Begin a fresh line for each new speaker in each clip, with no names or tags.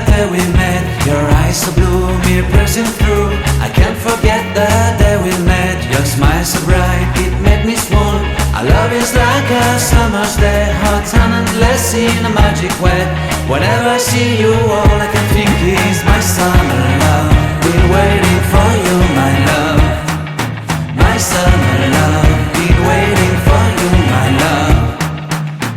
day we met. Your eyes so blue, me pressing through. I can't forget the day we met. Your smile so bright, it made me swoon. Our love is like a summer's day, hot and endless in a magic way. Whenever I see you, all I can think is my summer love. Been waiting for you, my love. My summer love. Been waiting for you, my love.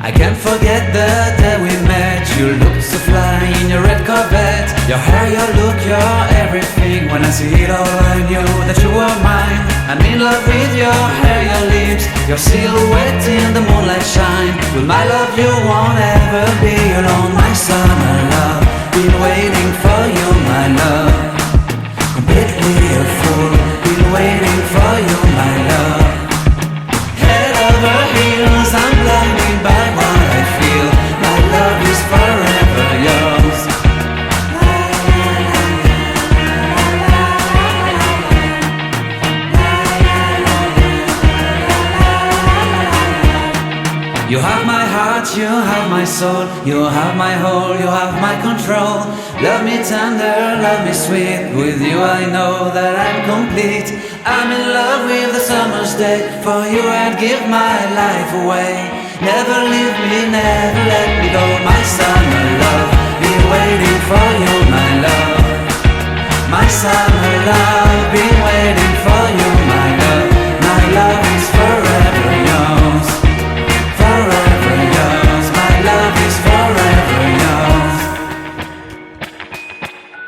I can't forget the day we met. You looked so fly in your red Corvette. Your hair, your look, your everything. When I see it all, I knew that you were mine. I'm in love with your hair, your lips, your silhouette in the moonlight shine. With my love you won't ever be alone. My summer love, been waiting for you, my love. Completely a fool, been waiting for you, my love. Head over heels, I'm blinded by what I feel. My love is forever yours. You have my heart, you have my soul. You have my whole, you have my control. Love me tender, love me sweet. With you I know that I'm complete. I'm in love with the summer's day. For you I'd give my life away. Never leave me, never let me go. My summer love,